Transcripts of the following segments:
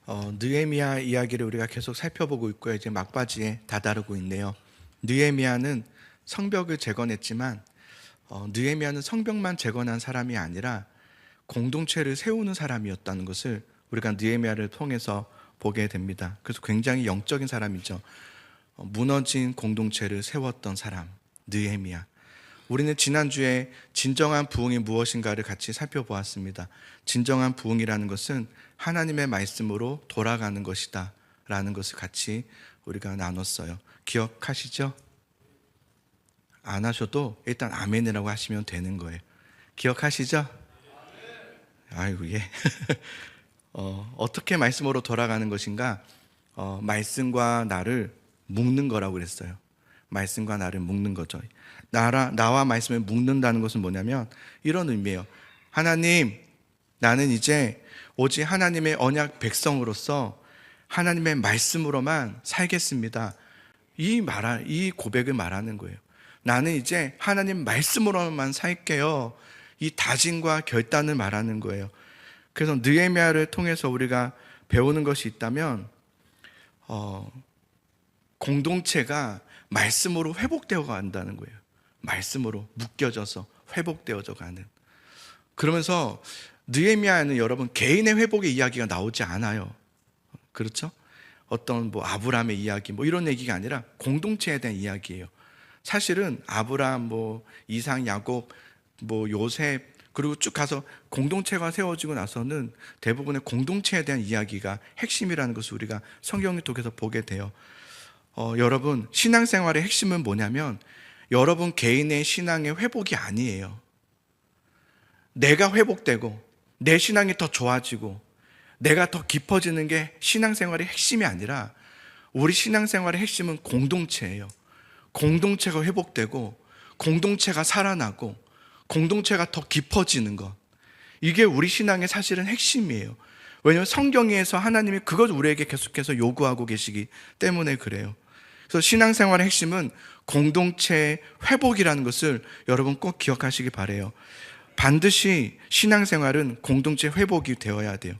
느헤미야 이야기를 우리가 계속 살펴보고 있고요. 이제 막바지에 다다르고 있네요. 느헤미야는 성벽을 재건했지만 느헤미야는 성벽만 재건한 사람이 아니라 공동체를 세우는 사람이었다는 것을 우리가 느헤미야를 통해서 보게 됩니다. 그래서 굉장히 영적인 사람이죠. 무너진 공동체를 세웠던 사람, 느헤미야. 우리는 지난주에 진정한 부흥이 무엇인가를 같이 살펴보았습니다. 진정한 부흥이라는 것은 하나님의 말씀으로 돌아가는 것이다 라는 것을 같이 우리가 나눴어요. 기억하시죠? 안 하셔도 일단 아멘이라고 하시면 되는 거예요. 기억하시죠? 아이고, 예. 어떻게 말씀으로 돌아가는 것인가? 말씀과 나를 묶는 거라고 그랬어요. 말씀과 나를 묶는 거죠. 나와 말씀을 묶는다는 것은 뭐냐면 이런 의미예요. 하나님, 나는 이제 오직 하나님의 언약 백성으로서 하나님의 말씀으로만 살겠습니다. 이 고백을 말하는 거예요. 나는 이제 하나님 말씀으로만 살게요. 이 다짐과 결단을 말하는 거예요. 그래서 느헤미야를 통해서 우리가 배우는 것이 있다면 공동체가 말씀으로 회복되어 간다는 거예요. 말씀으로 묶여져서 회복되어져 가는. 그러면서 느헤미야는 여러분 개인의 회복의 이야기가 나오지 않아요. 그렇죠? 어떤 아브라함의 이야기 이런 얘기가 아니라 공동체에 대한 이야기예요. 사실은 아브라함, 이삭, 야곱, 요셉 그리고 쭉 가서 공동체가 세워지고 나서는 대부분의 공동체에 대한 이야기가 핵심이라는 것을 우리가 성경을 통해서 보게 돼요. 여러분, 신앙생활의 핵심은 뭐냐면 여러분 개인의 신앙의 회복이 아니에요. 내가 회복되고 내 신앙이 더 좋아지고 내가 더 깊어지는 게 신앙생활의 핵심이 아니라 우리 신앙생활의 핵심은 공동체예요. 공동체가 회복되고 공동체가 살아나고 공동체가 더 깊어지는 것, 이게 우리 신앙의 사실은 핵심이에요. 왜냐하면 성경에서 하나님이 그것 우리에게 계속해서 요구하고 계시기 때문에 그래요. 그래서 신앙생활의 핵심은 공동체의 회복이라는 것을 여러분 꼭 기억하시기 바라요. 반드시 신앙생활은 공동체 회복이 되어야 돼요.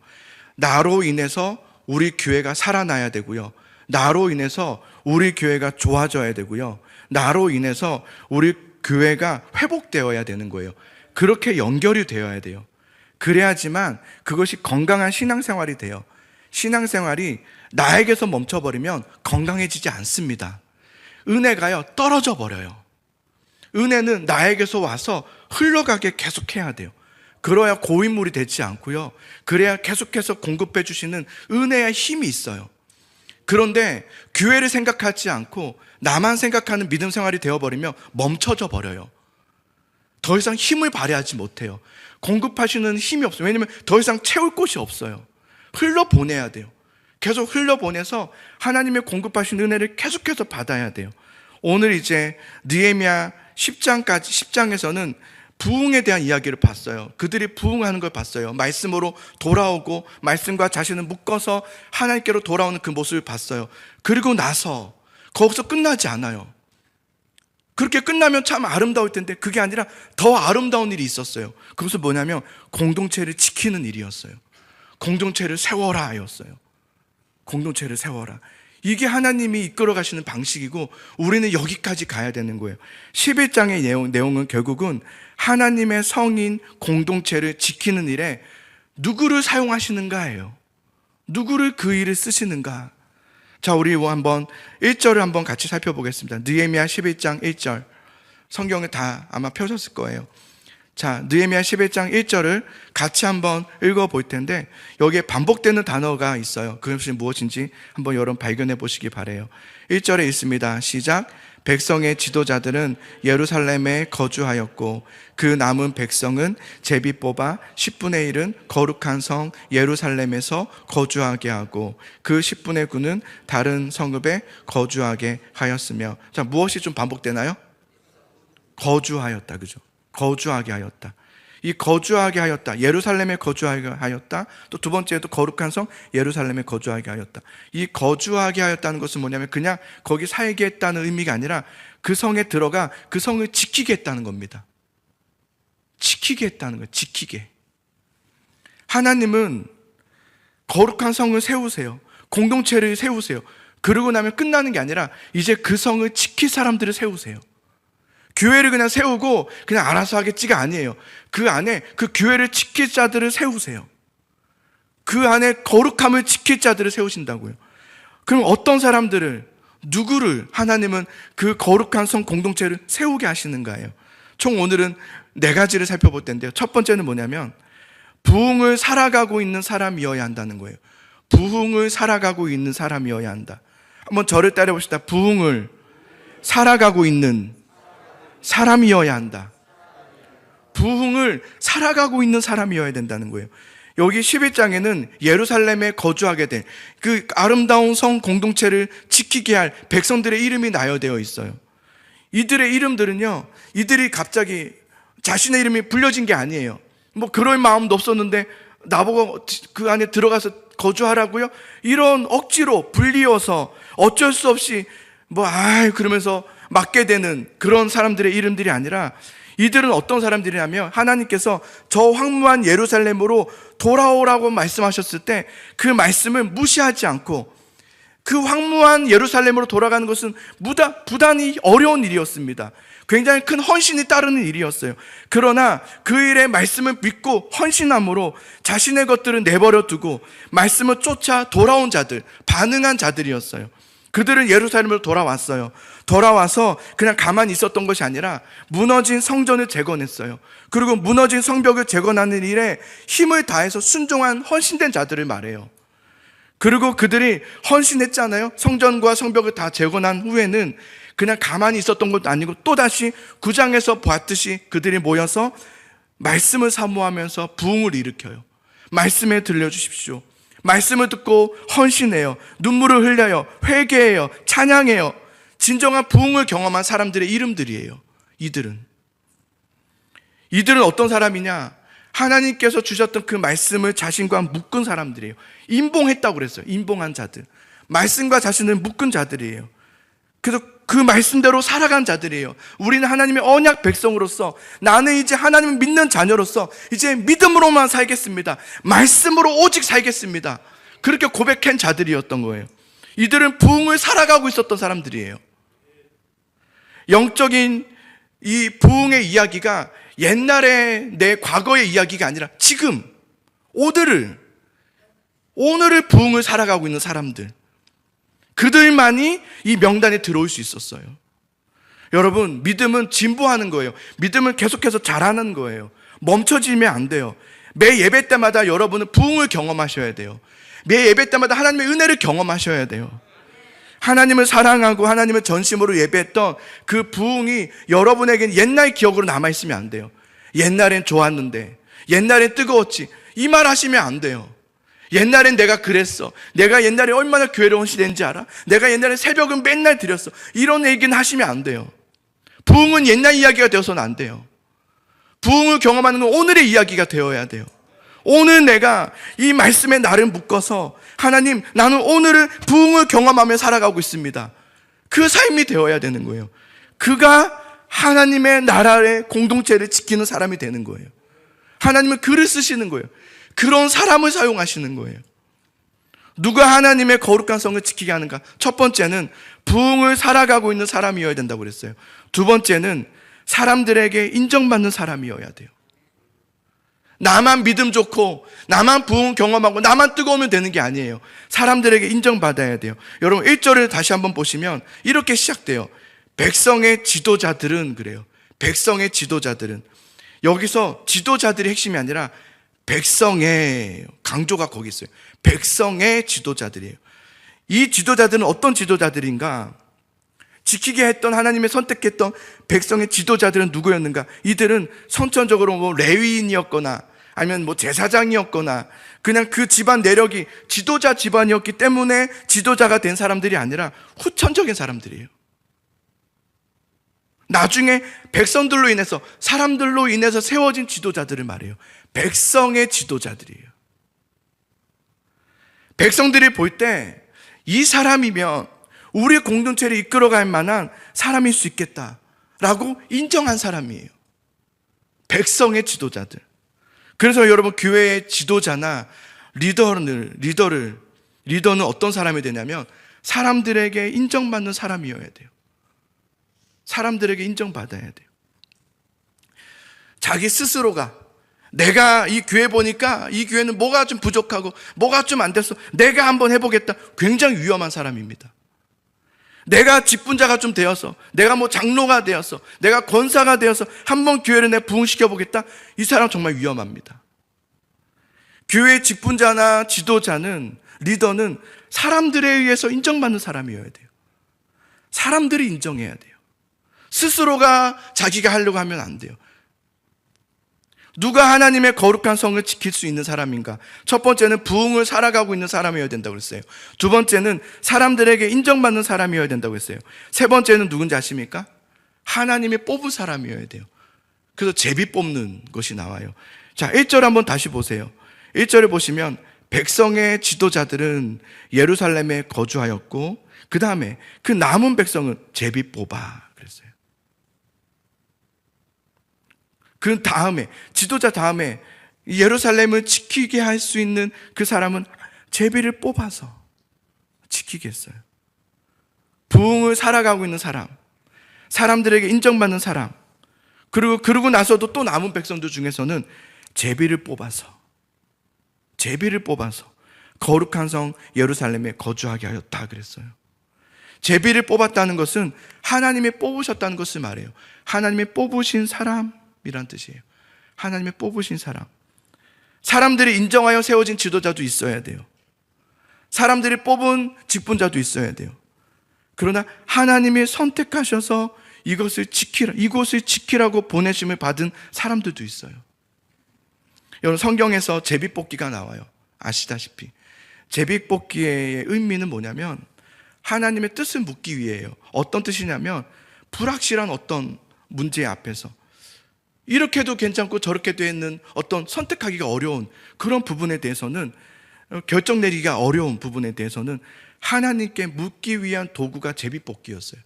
나로 인해서 우리 교회가 살아나야 되고요. 나로 인해서 우리 교회가 좋아져야 되고요. 나로 인해서 우리 교회가 회복되어야 되는 거예요. 그렇게 연결이 되어야 돼요. 그래야지만 그것이 건강한 신앙생활이 돼요. 신앙생활이 나에게서 멈춰버리면 건강해지지 않습니다. 은혜가요, 떨어져 버려요. 은혜는 나에게서 와서 흘러가게 계속해야 돼요. 그래야 고인물이 되지 않고요. 그래야 계속해서 공급해 주시는 은혜의 힘이 있어요. 그런데 교회를 생각하지 않고 나만 생각하는 믿음 생활이 되어버리면 멈춰져 버려요. 더 이상 힘을 발휘하지 못해요. 공급하시는 힘이 없어요. 왜냐하면 더 이상 채울 곳이 없어요. 흘러보내야 돼요. 계속 흘러보내서 하나님의 공급하신 은혜를 계속해서 받아야 돼요. 오늘 이제 느헤미야 10장에서는 부흥에 대한 이야기를 봤어요. 그들이 부흥하는 걸 봤어요. 말씀으로 돌아오고 말씀과 자신을 묶어서 하나님께로 돌아오는 그 모습을 봤어요. 그리고 나서 거기서 끝나지 않아요. 그렇게 끝나면 참 아름다울 텐데 그게 아니라 더 아름다운 일이 있었어요. 그것은 뭐냐면 공동체를 지키는 일이었어요. 공동체를 세워라 였어요. 공동체를 세워라. 이게 하나님이 이끌어 가시는 방식이고 우리는 여기까지 가야 되는 거예요. 11장의 내용은 결국은 하나님의 성인 공동체를 지키는 일에 누구를 사용하시는가예요. 누구를 그 일을 쓰시는가. 자, 우리 한번 1절을 한번 같이 살펴보겠습니다. 느헤미야 11장 1절. 성경을 다 아마 펴셨을 거예요. 자, 느헤미야 11장 1절을 같이 한번 읽어볼 텐데 여기에 반복되는 단어가 있어요. 그것이 무엇인지 한번 여러분 발견해 보시기 바라요. 1절에 있습니다. 시작. 백성의 지도자들은 예루살렘에 거주하였고 그 남은 백성은 제비 뽑아 10분의 1은 거룩한 성 예루살렘에서 거주하게 하고 그 10분의 9는 다른 성읍에 거주하게 하였으며. 자, 무엇이 좀 반복되나요? 거주하였다. 그죠? 거주하게 하였다. 이 거주하게 하였다. 예루살렘에 거주하게 하였다. 또 두 번째도 거룩한 성 예루살렘에 거주하게 하였다. 이 거주하게 하였다는 것은 뭐냐면 그냥 거기 살게 했다는 의미가 아니라 그 성에 들어가 그 성을 지키게 했다는 겁니다. 지키게 했다는 거예요. 지키게. 하나님은 거룩한 성을 세우세요. 공동체를 세우세요. 그러고 나면 끝나는 게 아니라 이제 그 성을 지킬 사람들을 세우세요. 교회를 그냥 세우고 그냥 알아서 하겠지가 아니에요. 그 안에 그 교회를 지킬 자들을 세우세요. 그 안에 거룩함을 지킬 자들을 세우신다고요. 그럼 어떤 사람들을, 누구를 하나님은 그 거룩한 성 공동체를 세우게 하시는가요? 총 오늘은 4가지를 살펴볼 텐데요. 첫 번째는 뭐냐면 부흥을 살아가고 있는 사람이어야 한다는 거예요. 부흥을 살아가고 있는 사람이어야 한다. 한번 저를 따라봅시다. 부흥을 살아가고 있는 사람이어야 한다. 부흥을 살아가고 있는 사람이어야 된다는 거예요. 여기 11장에는 예루살렘에 거주하게 된 그 아름다운 성 공동체를 지키게 할 백성들의 이름이 나열되어 있어요. 이들의 이름들은요, 이들이 갑자기 자신의 이름이 불려진 게 아니에요. 뭐 그럴 마음도 없었는데 나보고 그 안에 들어가서 거주하라고요? 이런 억지로 불리어서 어쩔 수 없이 그러면서 맡게 되는 그런 사람들의 이름들이 아니라, 이들은 어떤 사람들이냐면 하나님께서 저 황무한 예루살렘으로 돌아오라고 말씀하셨을 때 그 말씀을 무시하지 않고, 그 황무한 예루살렘으로 돌아가는 것은 부단히 어려운 일이었습니다. 굉장히 큰 헌신이 따르는 일이었어요. 그러나 그 일의 말씀을 믿고 헌신함으로 자신의 것들을 내버려 두고 말씀을 쫓아 돌아온 자들, 반응한 자들이었어요. 그들은 예루살렘으로 돌아왔어요. 돌아와서 그냥 가만히 있었던 것이 아니라 무너진 성전을 재건했어요. 그리고 무너진 성벽을 재건하는 일에 힘을 다해서 순종한 헌신된 자들을 말해요. 그리고 그들이 헌신했잖아요. 성전과 성벽을 다 재건한 후에는 그냥 가만히 있었던 것도 아니고 또다시 9장에서 보았듯이 그들이 모여서 말씀을 사모하면서 부흥을 일으켜요. 말씀에 들려주십시오. 말씀을 듣고 헌신해요. 눈물을 흘려요. 회개해요. 찬양해요. 진정한 부흥을 경험한 사람들의 이름들이에요. 이들은 어떤 사람이냐? 하나님께서 주셨던 그 말씀을 자신과 묶은 사람들이에요. 임봉했다고 그랬어요. 임봉한 자들. 말씀과 자신을 묶은 자들이에요. 그래서 그 말씀대로 살아간 자들이에요. 우리는 하나님의 언약 백성으로서, 나는 이제 하나님을 믿는 자녀로서 이제 믿음으로만 살겠습니다. 말씀으로 오직 살겠습니다. 그렇게 고백한 자들이었던 거예요. 이들은 부흥을 살아가고 있었던 사람들이에요. 영적인 이 부흥의 이야기가 옛날에 내 과거의 이야기가 아니라 지금, 오늘을 부흥을 살아가고 있는 사람들, 그들만이 이 명단에 들어올 수 있었어요. 여러분, 믿음은 진보하는 거예요. 믿음은 계속해서 자라는 거예요. 멈춰지면 안 돼요. 매 예배 때마다 여러분은 부흥을 경험하셔야 돼요. 매 예배 때마다 하나님의 은혜를 경험하셔야 돼요. 하나님을 사랑하고 하나님을 전심으로 예배했던 그 부흥이 여러분에게는 옛날 기억으로 남아있으면 안 돼요. 옛날엔 좋았는데, 옛날엔 뜨거웠지, 이 말 하시면 안 돼요. 옛날엔 내가 그랬어, 내가 옛날에 얼마나 교회를 헌신했는지 알아? 내가 옛날에 새벽은 맨날 드렸어, 이런 얘기는 하시면 안 돼요. 부흥은 옛날 이야기가 되어서는 안 돼요. 부흥을 경험하는 건 오늘의 이야기가 되어야 돼요. 오늘 내가 이 말씀에 나를 묶어서, 하나님, 나는 오늘을 부흥을 경험하며 살아가고 있습니다. 그 삶이 되어야 되는 거예요. 그가 하나님의 나라의 공동체를 지키는 사람이 되는 거예요. 하나님은 글을 쓰시는 거예요. 그런 사람을 사용하시는 거예요. 누가 하나님의 거룩한 성을 지키게 하는가? 첫 번째는 부흥을 살아가고 있는 사람이어야 된다고 그랬어요. 두 번째는 사람들에게 인정받는 사람이어야 돼요. 나만 믿음 좋고 나만 부흥 경험하고 나만 뜨거우면 되는 게 아니에요. 사람들에게 인정받아야 돼요. 여러분 1절을 다시 한번 보시면 이렇게 시작돼요. 백성의 지도자들은, 그래요. 백성의 지도자들은. 여기서 지도자들이 핵심이 아니라 백성의, 강조가 거기 있어요. 백성의 지도자들이에요. 이 지도자들은 어떤 지도자들인가? 지키게 했던, 하나님의 선택했던 백성의 지도자들은 누구였는가? 이들은 선천적으로 레위인이었거나 아니면 제사장이었거나 그냥 그 집안 내력이 지도자 집안이었기 때문에 지도자가 된 사람들이 아니라 후천적인 사람들이에요. 나중에 백성들로 인해서, 사람들로 인해서 세워진 지도자들을 말해요. 백성의 지도자들이에요. 백성들이 볼 때 이 사람이면 우리 공동체를 이끌어갈 만한 사람일 수 있겠다라고 인정한 사람이에요. 백성의 지도자들. 그래서 여러분, 교회의 지도자나 리더는 어떤 사람이 되냐면 사람들에게 인정받는 사람이어야 돼요. 사람들에게 인정받아야 돼요. 자기 스스로가 내가 이 교회 보니까 이 교회는 뭐가 좀 부족하고 뭐가 좀 안 됐어, 내가 한번 해보겠다. 굉장히 위험한 사람입니다. 내가 직분자가 좀 되어서, 내가 뭐 장로가 되어서, 내가 권사가 되어서 한번 교회를 내가 부흥시켜 보겠다. 이 사람 정말 위험합니다. 교회 직분자나 지도자는, 리더는 사람들에 의해서 인정받는 사람이어야 돼요. 사람들이 인정해야 돼요. 스스로가 자기가 하려고 하면 안 돼요. 누가 하나님의 거룩한 성을 지킬 수 있는 사람인가? 첫 번째는 부흥을 살아가고 있는 사람이어야 된다고 그랬어요. 두 번째는 사람들에게 인정받는 사람이어야 된다고 했어요. 세 번째는 누군지 아십니까? 하나님의 뽑은 사람이어야 돼요. 그래서 제비 뽑는 것이 나와요. 자, 1절 한번 다시 보세요. 1절에 보시면 백성의 지도자들은 예루살렘에 거주하였고 그 다음에 그 남은 백성은 제비 뽑아 그랬어요. 그 다음에, 지도자 다음에 예루살렘을 지키게 할 수 있는 그 사람은 제비를 뽑아서 지키게 했어요. 부흥을 살아가고 있는 사람, 사람들에게 인정받는 사람, 그러고 나서도 또 남은 백성들 중에서는 제비를 뽑아서 거룩한 성 예루살렘에 거주하게 하였다 그랬어요. 제비를 뽑았다는 것은 하나님이 뽑으셨다는 것을 말해요. 하나님이 뽑으신 사람이란 뜻이에요. 하나님의 뽑으신 사람. 사람들이 인정하여 세워진 지도자도 있어야 돼요. 사람들이 뽑은 직분자도 있어야 돼요. 그러나 하나님이 선택하셔서 이곳을 지키라고 보내심을 받은 사람들도 있어요. 여러분, 성경에서 제비뽑기가 나와요. 아시다시피 제비뽑기의 의미는 뭐냐면 하나님의 뜻을 묻기 위해요. 어떤 뜻이냐면 불확실한 어떤 문제 앞에서 이렇게도 괜찮고 저렇게 되어 있는 어떤 선택하기가 어려운 그런 부분에 대해서는, 결정 내리기가 어려운 부분에 대해서는 하나님께 묻기 위한 도구가 제비뽑기였어요.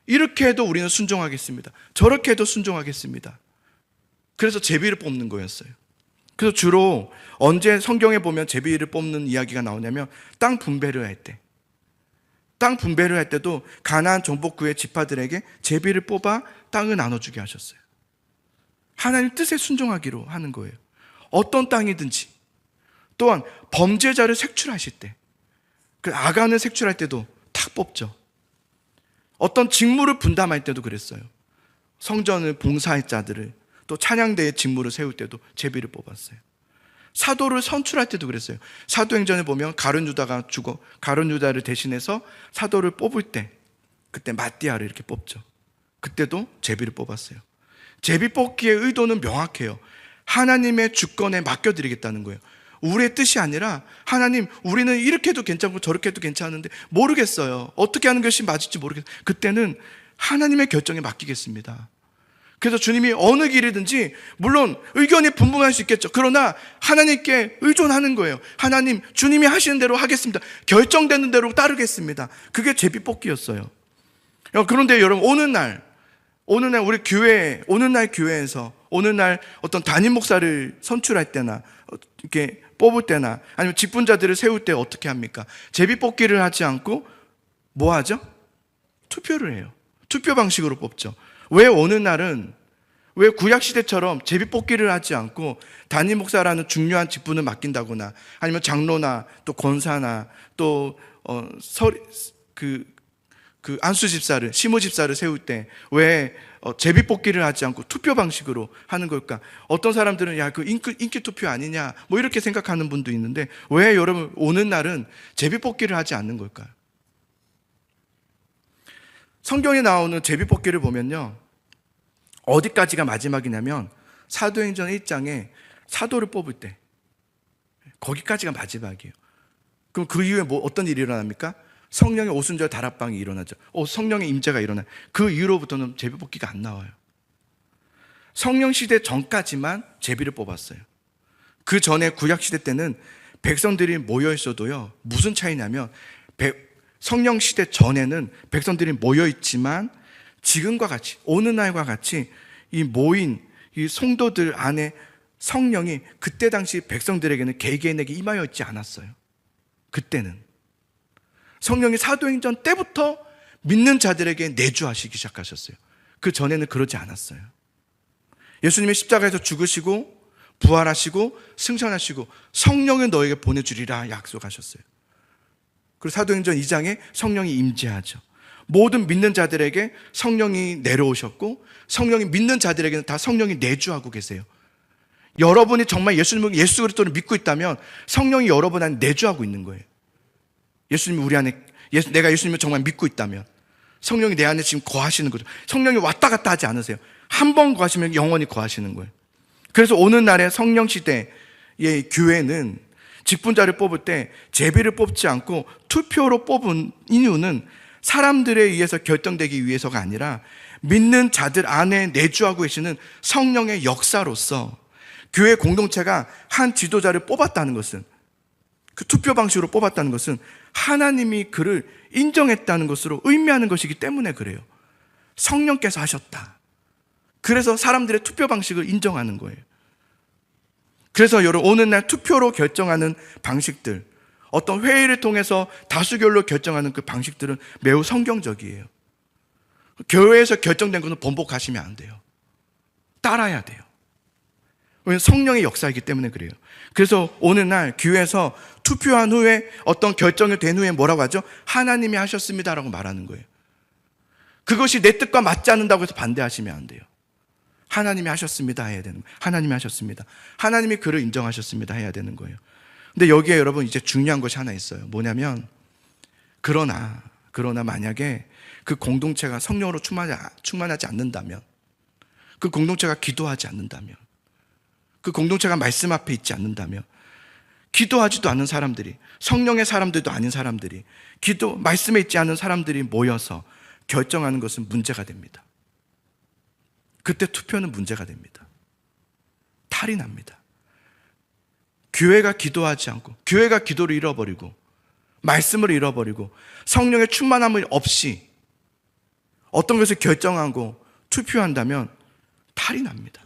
이렇게 해도 우리는 순종하겠습니다. 저렇게 해도 순종하겠습니다. 그래서 제비를 뽑는 거였어요. 그래서 주로 언제 성경에 보면 제비를 뽑는 이야기가 나오냐면 땅 분배를 할 때도 가나안 정복구의 지파들에게 제비를 뽑아 땅을 나눠주게 하셨어요. 하나님 뜻에 순종하기로 하는 거예요. 어떤 땅이든지. 또한 범죄자를 색출하실 때, 그 아간을 색출할 때도 탁 뽑죠. 어떤 직무를 분담할 때도 그랬어요. 성전을 봉사할 자들을, 또 찬양대의 직무를 세울 때도 제비를 뽑았어요. 사도를 선출할 때도 그랬어요. 사도행전에 보면 가룟 유다를 대신해서 사도를 뽑을 때, 그때 마띠아를 이렇게 뽑죠. 그때도 제비를 뽑았어요. 제비 뽑기의 의도는 명확해요. 하나님의 주권에 맡겨드리겠다는 거예요. 우리의 뜻이 아니라, 하나님, 우리는 이렇게 해도 괜찮고 저렇게 해도 괜찮은데 모르겠어요. 어떻게 하는 것이 맞을지 모르겠어요. 그때는 하나님의 결정에 맡기겠습니다. 그래서 주님이 어느 길이든지, 물론 의견이 분분할 수 있겠죠. 그러나 하나님께 의존하는 거예요. 하나님, 주님이 하시는 대로 하겠습니다. 결정되는 대로 따르겠습니다. 그게 제비 뽑기였어요. 그런데 여러분, 어느 날 우리 교회에서 어느 날 어떤 담임 목사를 선출할 때나 이렇게 뽑을 때나 아니면 직분자들을 세울 때 어떻게 합니까? 제비 뽑기를 하지 않고 뭐 하죠? 투표를 해요. 투표 방식으로 뽑죠. 왜 구약시대처럼 제비 뽑기를 하지 않고 담임 목사라는 중요한 직분을 맡긴다거나 아니면 장로나 또 권사나 또 안수집사를, 시무집사를 세울 때 왜 제비 뽑기를 하지 않고 투표 방식으로 하는 걸까? 어떤 사람들은 그 인기 투표 아니냐 뭐 이렇게 생각하는 분도 있는데, 왜 여러분 오는 날은 제비 뽑기를 하지 않는 걸까요? 성경에 나오는 제비 뽑기를 보면요, 어디까지가 마지막이냐면 사도행전 1장에 사도를 뽑을 때 거기까지가 마지막이에요. 그럼 그 이후에 어떤 일이 일어납니까? 성령의 오순절 다락방이 일어나죠. 성령의 임재가 일어나요. 그 이후로부터는 제비 뽑기가 안 나와요. 성령 시대 전까지만 제비를 뽑았어요. 그 전에 구약 시대 때는 백성들이 모여 있어도요, 무슨 차이냐면 성령 시대 전에는 백성들이 모여 있지만 지금과 같이, 오늘 날과 같이 이 모인 이 성도들 안에 성령이 그때 당시 백성들에게는 개개인에게 임하여 있지 않았어요. 그때는 성령이 사도행전 때부터 믿는 자들에게 내주하시기 시작하셨어요. 그 전에는 그러지 않았어요. 예수님이 십자가에서 죽으시고 부활하시고 승천하시고 성령을 너에게 보내주리라 약속하셨어요. 그리고 사도행전 2장에 성령이 임재하죠. 모든 믿는 자들에게 성령이 내려오셨고 성령이 믿는 자들에게는 다 성령이 내주하고 계세요. 여러분이 정말 예수 그리스도를 믿고 있다면 성령이 여러분 안에 내주하고 있는 거예요. 예수님이 우리 안에, 내가 예수님을 정말 믿고 있다면 성령이 내 안에 지금 거하시는 거죠. 성령이 왔다 갔다 하지 않으세요. 한 번 거하시면 영원히 거하시는 거예요. 그래서 오늘날의 성령 시대의 교회는 직분자를 뽑을 때 제비를 뽑지 않고 투표로 뽑은 이유는 사람들에 의해서 결정되기 위해서가 아니라 믿는 자들 안에 내주하고 계시는 성령의 역사로서 교회 공동체가 한 지도자를 뽑았다는 것은, 그 투표 방식으로 뽑았다는 것은 하나님이 그를 인정했다는 것으로 의미하는 것이기 때문에 그래요. 성령께서 하셨다. 그래서 사람들의 투표 방식을 인정하는 거예요. 그래서 여러분, 오늘날 투표로 결정하는 방식들, 어떤 회의를 통해서 다수결로 결정하는 그 방식들은 매우 성경적이에요. 교회에서 결정된 것은 번복하시면 안 돼요. 따라야 돼요. 왜냐하면 성령의 역사이기 때문에 그래요. 그래서 오늘날 교회에서 투표한 후에 어떤 결정이 된 후에 뭐라고 하죠? 하나님이 하셨습니다라고 말하는 거예요. 그것이 내 뜻과 맞지 않는다고 해서 반대하시면 안 돼요. 하나님이 하셨습니다 해야 되는 거예요. 하나님이 하셨습니다. 하나님이 그를 인정하셨습니다 해야 되는 거예요. 근데 여기에 여러분 이제 중요한 것이 하나 있어요. 뭐냐면 그러나 만약에 그 공동체가 성령으로 충만하지 않는다면, 그 공동체가 기도하지 않는다면, 그 공동체가 말씀 앞에 있지 않는다면, 기도하지도 않는 사람들이, 성령의 사람들도 아닌 사람들이, 말씀에 있지 않은 사람들이 모여서 결정하는 것은 문제가 됩니다. 그때 투표는 문제가 됩니다. 탈이 납니다. 교회가 기도하지 않고, 교회가 기도를 잃어버리고, 말씀을 잃어버리고, 성령의 충만함을 없이 어떤 것을 결정하고 투표한다면 탈이 납니다.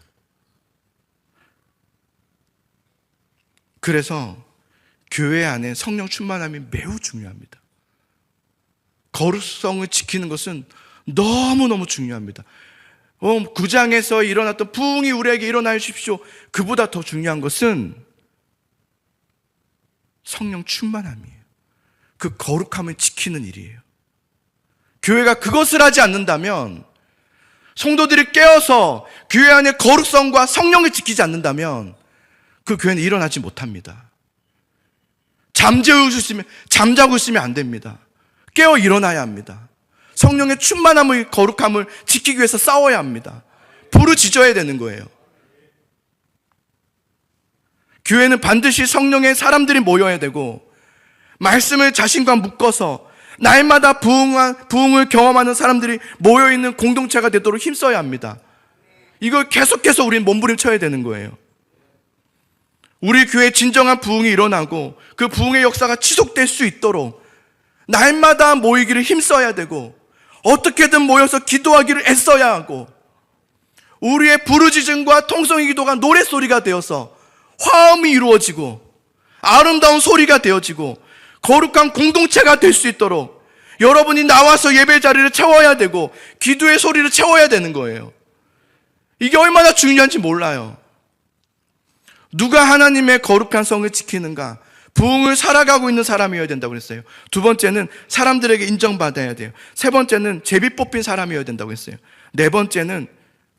그래서 교회 안에 성령 충만함이 매우 중요합니다. 거룩성을 지키는 것은 너무너무 중요합니다. 9장에서 일어났던 부흥이 우리에게 일어나 주십시오. 그보다 더 중요한 것은 성령 충만함이에요. 그 거룩함을 지키는 일이에요. 교회가 그것을 하지 않는다면, 성도들이 깨어서 교회 안에 거룩성과 성령을 지키지 않는다면 그 교회는 일어나지 못합니다. 잠자고 있으면 안 됩니다. 깨어 일어나야 합니다. 성령의 충만함을, 거룩함을 지키기 위해서 싸워야 합니다. 부르짖어야 되는 거예요. 교회는 반드시 성령의 사람들이 모여야 되고, 말씀을 자신과 묶어서 날마다 부흥을 경험하는 사람들이 모여있는 공동체가 되도록 힘써야 합니다. 이걸 계속해서 우리는 몸부림쳐야 되는 거예요. 우리 교회에 진정한 부흥이 일어나고 그 부흥의 역사가 지속될 수 있도록 날마다 모이기를 힘써야 되고, 어떻게든 모여서 기도하기를 애써야 하고, 우리의 부르짖음과 통성의 기도가 노랫소리가 되어서 화음이 이루어지고 아름다운 소리가 되어지고 거룩한 공동체가 될 수 있도록 여러분이 나와서 예배 자리를 채워야 되고 기도의 소리를 채워야 되는 거예요. 이게 얼마나 중요한지 몰라요. 누가 하나님의 거룩한 성을 지키는가? 부흥을 살아가고 있는 사람이어야 된다고 그랬어요. 두 번째는 사람들에게 인정받아야 돼요. 세 번째는 제비 뽑힌 사람이어야 된다고 했어요. 네 번째는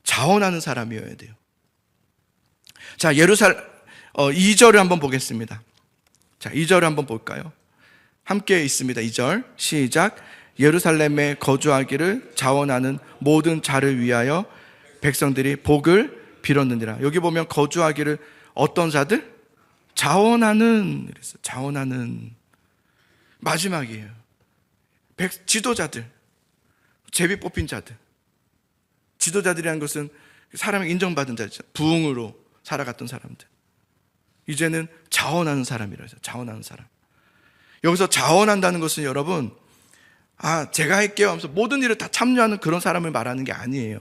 자원하는 사람이어야 돼요. 자, 2절을 한번 보겠습니다. 자, 2절을 한번 볼까요? 함께 있습니다. 2절 시작. 예루살렘에 거주하기를 자원하는 모든 자를 위하여 백성들이 복을 빌었느니라. 여기 보면 거주하기를 어떤 자들? 자원하는 마지막이에요. 지도자들, 제비 뽑힌 자들. 지도자들이라는 것은 사람이 인정받은 자죠. 부흥으로 살아갔던 사람들. 이제는 자원하는 사람이라 해서 자원하는 사람. 여기서 자원한다는 것은 여러분, 제가 할게요 하면서 모든 일을 다 참여하는 그런 사람을 말하는 게 아니에요.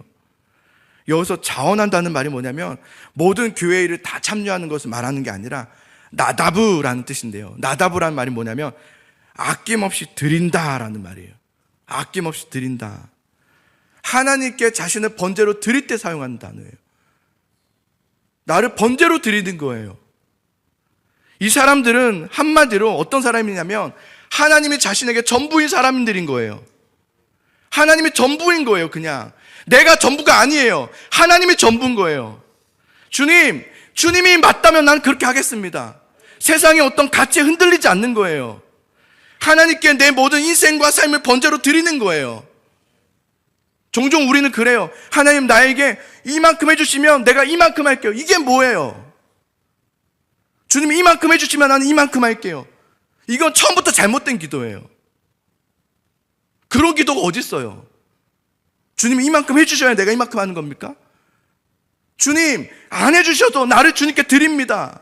여기서 자원한다는 말이 뭐냐면 모든 교회 일을 다 참여하는 것을 말하는 게 아니라 나다브라는 뜻인데요. 나다브라는 말이 뭐냐면 아낌없이 드린다라는 말이에요. 아낌없이 드린다. 하나님께 자신을 번제로 드릴 때 사용하는 단어예요. 나를 번제로 드리는 거예요. 이 사람들은 한마디로 어떤 사람이냐면 하나님이 자신에게 전부인 사람들인 거예요. 하나님이 전부인 거예요. 그냥 내가 전부가 아니에요. 하나님이 전부인 거예요. 주님이 맞다면 난 그렇게 하겠습니다. 세상의 어떤 가치에 흔들리지 않는 거예요. 하나님께 내 모든 인생과 삶을 번제로 드리는 거예요. 종종 우리는 그래요. 하나님 나에게 이만큼 해주시면 내가 이만큼 할게요. 이게 뭐예요? 주님이 이만큼 해주시면 나는 이만큼 할게요. 이건 처음부터 잘못된 기도예요. 그런 기도가 어디 있어요? 주님이 이만큼 해주셔야 내가 이만큼 하는 겁니까? 주님 안 해주셔도 나를 주님께 드립니다.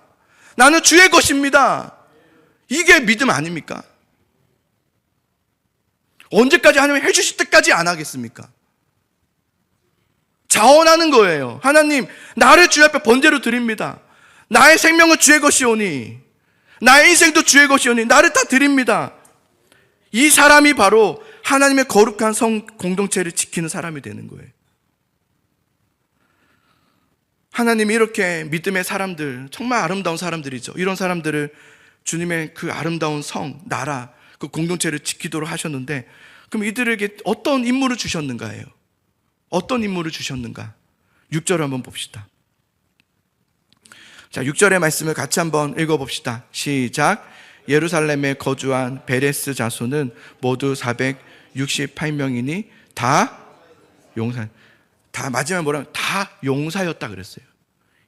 나는 주의 것입니다. 이게 믿음 아닙니까? 언제까지 하나님 해주실 때까지 안 하겠습니까? 자원하는 거예요. 하나님 나를 주 앞에 번제로 드립니다. 나의 생명은 주의 것이오니 나의 인생도 주의 것이오니 나를 다 드립니다. 이 사람이 바로 하나님의 거룩한 성 공동체를 지키는 사람이 되는 거예요. 하나님이 이렇게 믿음의 사람들, 정말 아름다운 사람들이죠. 이런 사람들을 주님의 그 아름다운 성, 나라, 그 공동체를 지키도록 하셨는데, 그럼 이들에게 어떤 임무를 주셨는가예요? 어떤 임무를 주셨는가? 6절을 한번 봅시다. 자, 6절의 말씀을 같이 한번 읽어봅시다. 시작. 예루살렘에 거주한 베레스 자손은 모두 468명이니 다 용사. 다 마지막에 뭐라면 다 용사였다 그랬어요.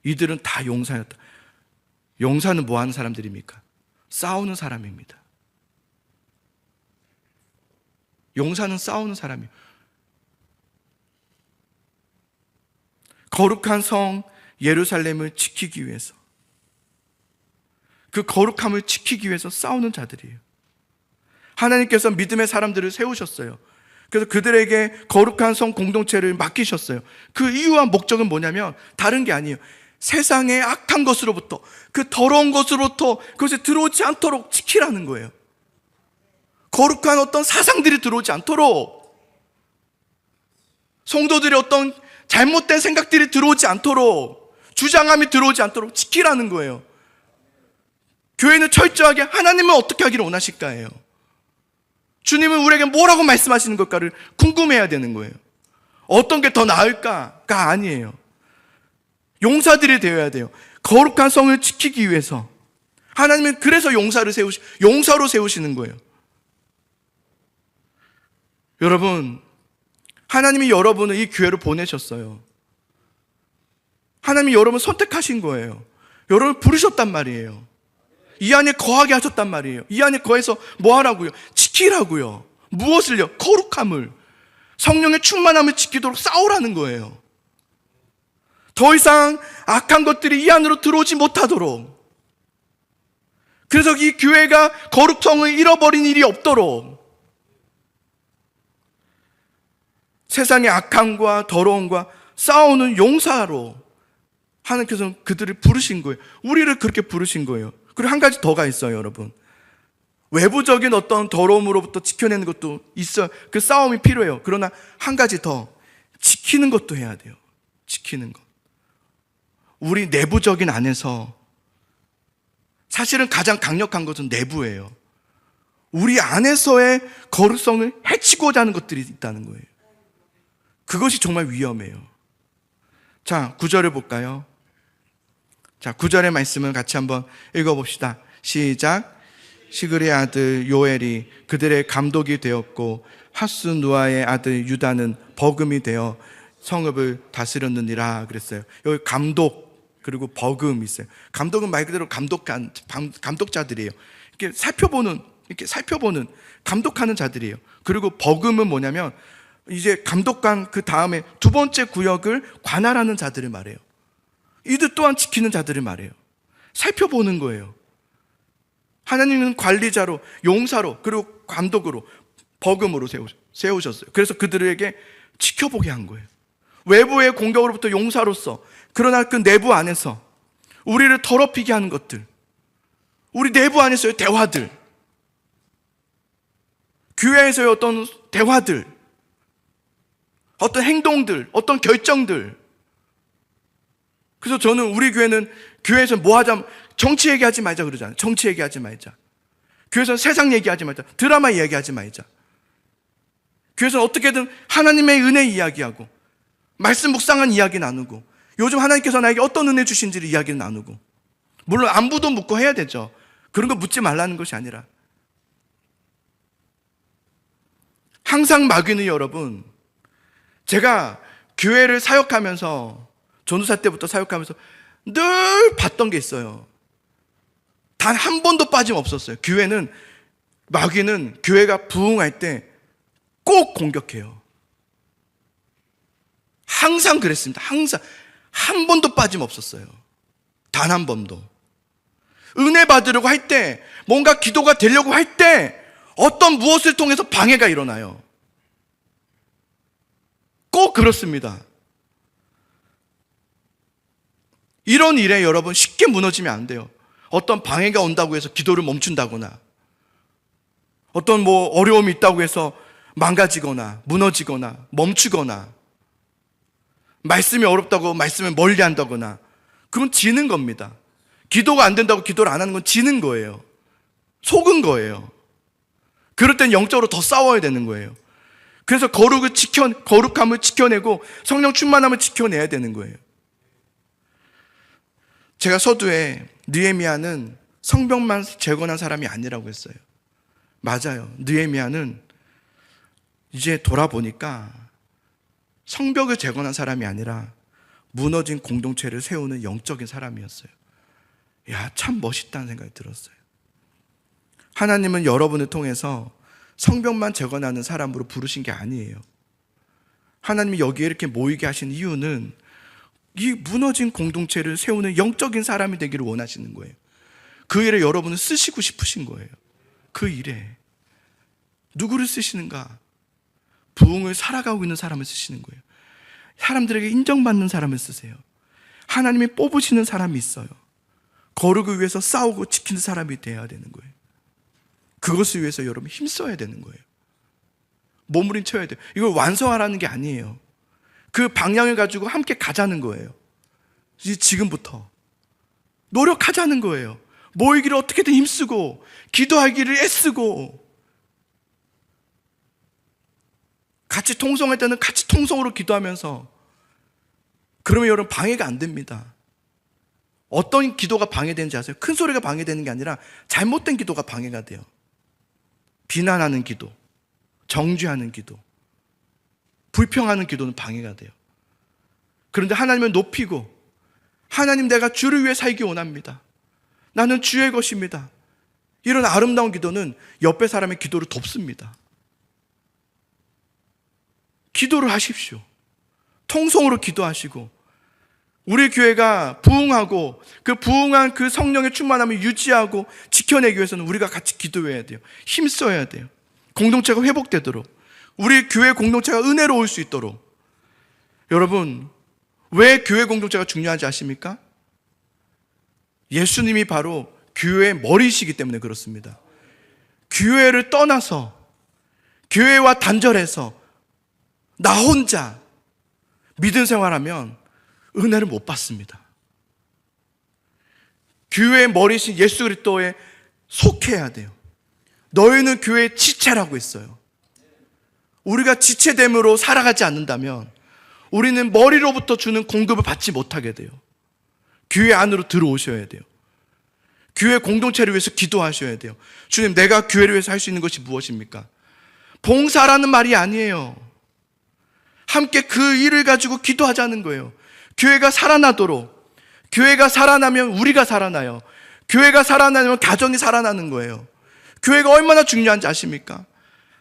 이들은 다 용사였다. 용사는 뭐 하는 사람들입니까? 싸우는 사람입니다. 용사는 싸우는 사람이에요. 거룩한 성 예루살렘을 지키기 위해서, 그 거룩함을 지키기 위해서 싸우는 자들이에요. 하나님께서 믿음의 사람들을 세우셨어요. 그래서 그들에게 거룩한 성 공동체를 맡기셨어요. 그 이유와 목적은 뭐냐면 다른 게 아니에요. 세상의 악한 것으로부터, 그 더러운 것으로부터 그것에 들어오지 않도록 지키라는 거예요. 거룩한 어떤 사상들이 들어오지 않도록, 성도들의 어떤 잘못된 생각들이 들어오지 않도록, 주장함이 들어오지 않도록 지키라는 거예요. 교회는 철저하게 하나님은 어떻게 하기를 원하실까예요. 주님은 우리에게 뭐라고 말씀하시는 걸까를 궁금해야 되는 거예요. 어떤 게 더 나을까가 아니에요. 용사들이 되어야 돼요. 거룩한 성을 지키기 위해서. 하나님은 그래서 용사로 세우시는 거예요. 여러분, 하나님이 여러분을 이 교회로 보내셨어요. 하나님이 여러분을 선택하신 거예요. 여러분을 부르셨단 말이에요. 이 안에 거하게 하셨단 말이에요. 이 안에 거해서 뭐 하라고요? 지키라고요. 무엇을요? 거룩함을, 성령의 충만함을 지키도록 싸우라는 거예요. 더 이상 악한 것들이 이 안으로 들어오지 못하도록. 그래서 이 교회가 거룩성을 잃어버린 일이 없도록 세상의 악함과 더러움과 싸우는 용사로 하나님께서 그들을 부르신 거예요. 우리를 그렇게 부르신 거예요. 그리고 한 가지 더가 있어요, 여러분. 외부적인 어떤 더러움으로부터 지켜내는 것도 있어요. 그 싸움이 필요해요. 그러나 한 가지 더, 지키는 것도 해야 돼요. 지키는 것. 우리 내부적인 안에서 사실은 가장 강력한 것은 내부예요. 우리 안에서의 거룩성을 해치고자 하는 것들이 있다는 거예요. 그것이 정말 위험해요. 자, 9절을 볼까요? 자, 9절의 말씀을 같이 한번 읽어봅시다. 시작. 시그리의 아들 요엘이 그들의 감독이 되었고 하스누아의 아들 유다는 버금이 되어 성읍을 다스렸느니라 그랬어요. 여기 감독 그리고 버금 있어요. 감독은 말 그대로 감독자들이에요. 이렇게 살펴보는 감독하는 자들이에요. 그리고 버금은 뭐냐면 이제 감독관 그 다음에 두 번째 구역을 관할하는 자들을 말해요. 이들 또한 지키는 자들을 말해요. 살펴보는 거예요. 하나님은 관리자로, 용사로, 그리고 감독으로, 버금으로 세우셨어요. 그래서 그들에게 지켜보게 한 거예요. 외부의 공격으로부터 용사로서, 그러나 그 내부 안에서 우리를 더럽히게 하는 것들, 우리 내부 안에서의 대화들, 교회에서의 어떤 대화들, 어떤 행동들, 어떤 결정들. 그래서 저는 우리 교회는, 교회에서 뭐 하자, 정치 얘기하지 말자 그러잖아요. 정치 얘기하지 말자. 교회에서는 세상 얘기하지 말자. 드라마 이야기하지 말자. 교회에서는 어떻게든 하나님의 은혜 이야기하고, 말씀 묵상한 이야기 나누고, 요즘 하나님께서 나에게 어떤 은혜 주신지를 이야기를 나누고, 물론 안부도 묻고 해야 되죠. 그런 거 묻지 말라는 것이 아니라, 항상 마귀는 여러분, 제가 교회를 사역하면서, 전도사 때부터 사역하면서 늘 봤던 게 있어요. 단 한 번도 빠짐없었어요. 마귀는 교회가 부흥할 때 꼭 공격해요. 항상 그랬습니다. 항상. 한 번도 빠짐없었어요. 단 한 번도. 은혜 받으려고 할 때, 뭔가 기도가 되려고 할 때 어떤 무엇을 통해서 방해가 일어나요. 꼭 그렇습니다. 이런 일에 여러분 쉽게 무너지면 안 돼요. 어떤 방해가 온다고 해서 기도를 멈춘다거나, 어떤 어려움이 있다고 해서 망가지거나 무너지거나 멈추거나, 말씀이 어렵다고 말씀을 멀리 한다거나, 그건 지는 겁니다. 기도가 안 된다고 기도를 안 하는 건 지는 거예요. 속은 거예요. 그럴 땐 영적으로 더 싸워야 되는 거예요. 그래서 거룩함을 지켜내고 성령 충만함을 지켜내야 되는 거예요. 제가 서두에 느헤미야는 성벽만 재건한 사람이 아니라고 했어요. 맞아요. 느헤미야는 이제 돌아보니까 성벽을 재건한 사람이 아니라 무너진 공동체를 세우는 영적인 사람이었어요. 야, 참 멋있다는 생각이 들었어요. 하나님은 여러분을 통해서 성벽만 재건하는 사람으로 부르신 게 아니에요. 하나님이 여기에 이렇게 모이게 하신 이유는 이 무너진 공동체를 세우는 영적인 사람이 되기를 원하시는 거예요. 그 일에 여러분을 쓰시고 싶으신 거예요. 그 일에 누구를 쓰시는가? 부흥을 살아가고 있는 사람을 쓰시는 거예요. 사람들에게 인정받는 사람을 쓰세요. 하나님이 뽑으시는 사람이 있어요. 거룩을 위해서 싸우고 지키는 사람이 되어야 되는 거예요. 그것을 위해서 여러분 힘써야 되는 거예요. 몸부림쳐야 돼요. 이걸 완성하라는 게 아니에요. 그 방향을 가지고 함께 가자는 거예요. 지금부터 노력하자는 거예요. 모이기를 어떻게든 힘쓰고, 기도하기를 애쓰고, 같이 통성할 때는 같이 통성으로 기도하면서. 그러면 여러분 방해가 안 됩니다. 어떤 기도가 방해되는지 아세요? 큰 소리가 방해되는 게 아니라 잘못된 기도가 방해가 돼요. 비난하는 기도, 정죄하는 기도, 불평하는 기도는 방해가 돼요. 그런데 하나님을 높이고, 하나님, 내가 주를 위해 살기 원합니다. 나는 주의 것입니다. 이런 아름다운 기도는 옆에 사람의 기도를 돕습니다. 기도를 하십시오. 통성으로 기도하시고, 우리 교회가 부흥하고 그 부흥한 그 성령의 충만함을 유지하고 지켜내기 위해서는 우리가 같이 기도해야 돼요. 힘써야 돼요. 공동체가 회복되도록, 우리 교회 공동체가 은혜로울 수 있도록. 여러분, 왜 교회 공동체가 중요한지 아십니까? 예수님이 바로 교회의 머리이시기 때문에 그렇습니다. 교회를 떠나서, 교회와 단절해서 나 혼자 믿음 생활하면 은혜를 못 받습니다. 교회의 머리신 예수 그리스도에 속해야 돼요. 너희는 교회의 지체라고 했어요. 우리가 지체됨으로 살아가지 않는다면 우리는 머리로부터 주는 공급을 받지 못하게 돼요. 교회 안으로 들어오셔야 돼요. 교회 공동체를 위해서 기도하셔야 돼요. 주님, 내가 교회를 위해서 할 수 있는 것이 무엇입니까? 봉사라는 말이 아니에요. 함께 그 일을 가지고 기도하자는 거예요. 교회가 살아나도록. 교회가 살아나면 우리가 살아나요. 교회가 살아나면 가정이 살아나는 거예요. 교회가 얼마나 중요한지 아십니까?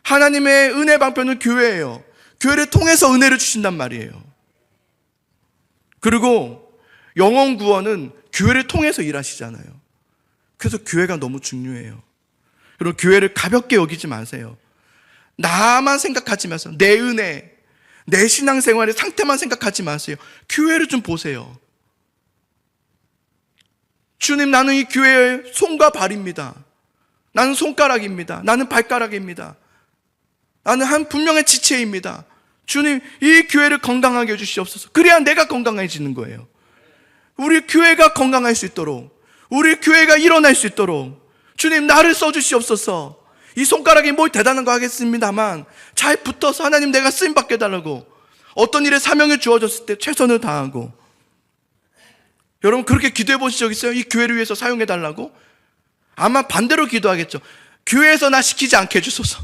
하나님의 은혜 방편은 교회예요. 교회를 통해서 은혜를 주신단 말이에요. 그리고 영혼 구원은 교회를 통해서 일하시잖아요. 그래서 교회가 너무 중요해요. 여러분, 교회를 가볍게 여기지 마세요. 나만 생각하지 마세요. 내 은혜, 내 신앙생활의 상태만 생각하지 마세요. 교회를 좀 보세요. 주님, 나는 이 교회의 손과 발입니다. 나는 손가락입니다. 나는 발가락입니다. 나는 한 분명한 지체입니다. 주님, 이 교회를 건강하게 해주시옵소서. 그래야 내가 건강해지는 거예요. 우리 교회가 건강할 수 있도록, 우리 교회가 일어날 수 있도록 주님, 나를 써주시옵소서. 이 손가락이 뭘 대단한 거 하겠습니다만 잘 붙어서 하나님, 내가 쓰임받게 해달라고, 어떤 일에 사명을 주어졌을 때 최선을 다하고. 여러분, 그렇게 기도해 보신 적 있어요? 이 교회를 위해서 사용해 달라고? 아마 반대로 기도하겠죠. 교회에서 나 시키지 않게 해주소서.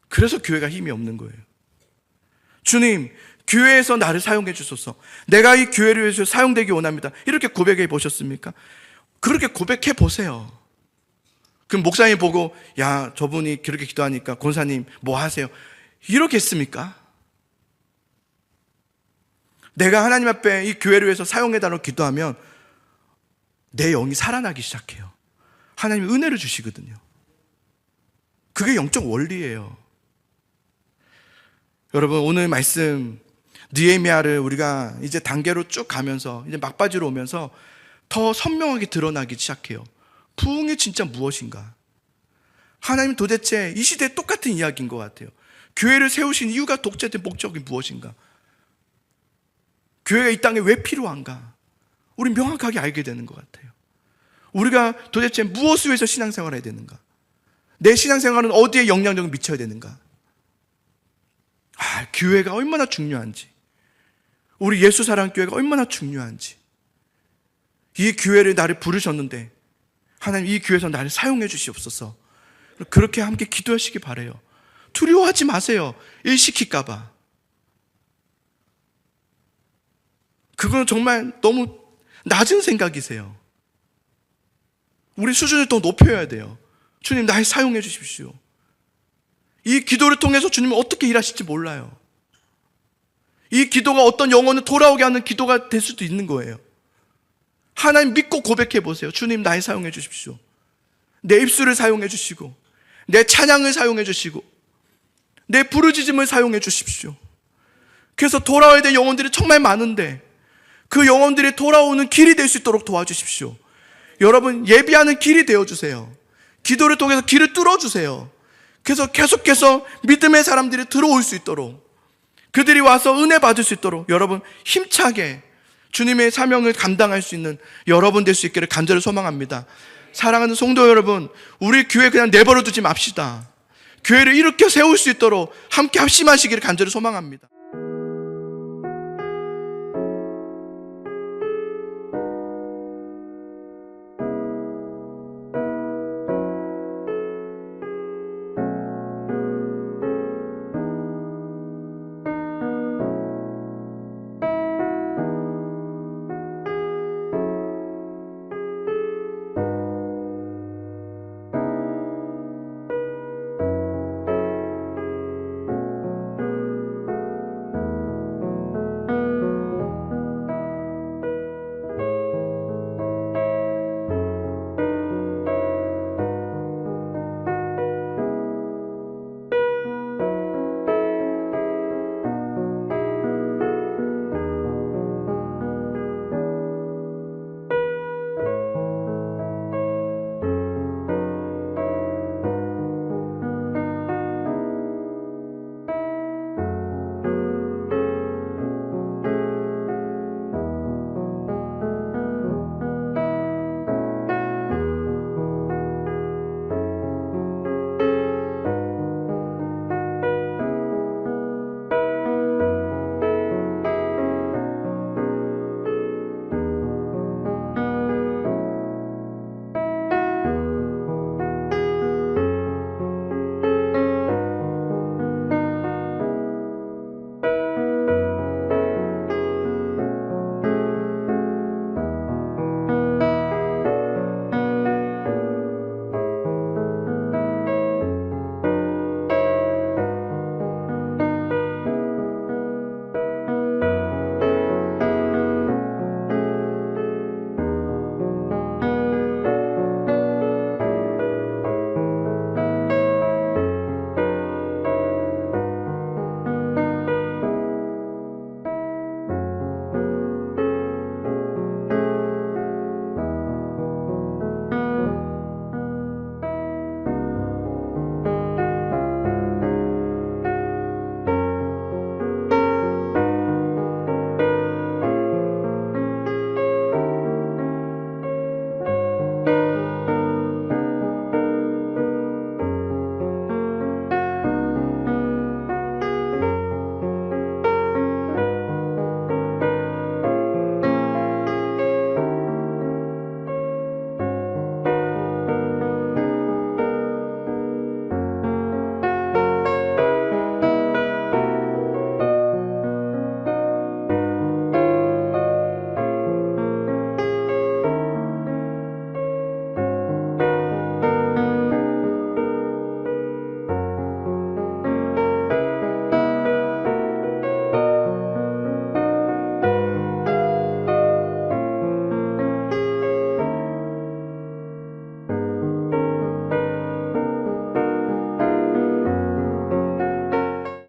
그래서 교회가 힘이 없는 거예요. 주님, 교회에서 나를 사용해 주소서. 내가 이 교회를 위해서 사용되기 원합니다. 이렇게 고백해 보셨습니까? 그렇게 고백해 보세요. 그럼 목사님 보고, 야, 저분이 그렇게 기도하니까 권사님 뭐 하세요? 이렇게 했습니까? 내가 하나님 앞에 이 교회를 위해서 사용해 달라고 기도하면 내 영이 살아나기 시작해요. 하나님이 은혜를 주시거든요. 그게 영적 원리예요. 여러분, 오늘 말씀 느헤미야를 우리가 이제 단계로 쭉 가면서 이제 막바지로 오면서 더 선명하게 드러나기 시작해요. 부흥이 진짜 무엇인가? 하나님 도대체 이 시대에 똑같은 이야기인 것 같아요. 교회를 세우신 이유가 독재된 목적이 무엇인가? 교회가 이 땅에 왜 필요한가? 우리 명확하게 알게 되는 것 같아요. 우리가 도대체 무엇을 위해서 신앙생활을 해야 되는가? 내 신앙생활은 어디에 영향력을 미쳐야 되는가? 교회가 얼마나 중요한지, 우리 예수사랑교회가 얼마나 중요한지, 이 교회를 나를 부르셨는데 하나님, 이 교회에서 나를 사용해 주시옵소서. 그렇게 함께 기도하시기 바라요. 두려워하지 마세요. 일 시킬까 봐. 그건 정말 너무 낮은 생각이세요. 우리 수준을 더 높여야 돼요. 주님, 날 사용해 주십시오. 이 기도를 통해서 주님은 어떻게 일하실지 몰라요. 이 기도가 어떤 영혼을 돌아오게 하는 기도가 될 수도 있는 거예요. 하나님 믿고 고백해 보세요. 주님, 날 사용해 주십시오. 내 입술을 사용해 주시고, 내 찬양을 사용해 주시고, 내 부르짖음을 사용해 주십시오. 그래서 돌아와야 될 영혼들이 정말 많은데 그 영혼들이 돌아오는 길이 될 수 있도록 도와주십시오. 여러분, 예비하는 길이 되어주세요. 기도를 통해서 길을 뚫어주세요. 그래서 계속해서 믿음의 사람들이 들어올 수 있도록, 그들이 와서 은혜 받을 수 있도록 여러분 힘차게 주님의 사명을 감당할 수 있는 여러분 될 수 있기를 간절히 소망합니다. 사랑하는 성도 여러분, 우리 교회 그냥 내버려 두지 맙시다. 교회를 일으켜 세울 수 있도록 함께 합심하시기를 간절히 소망합니다.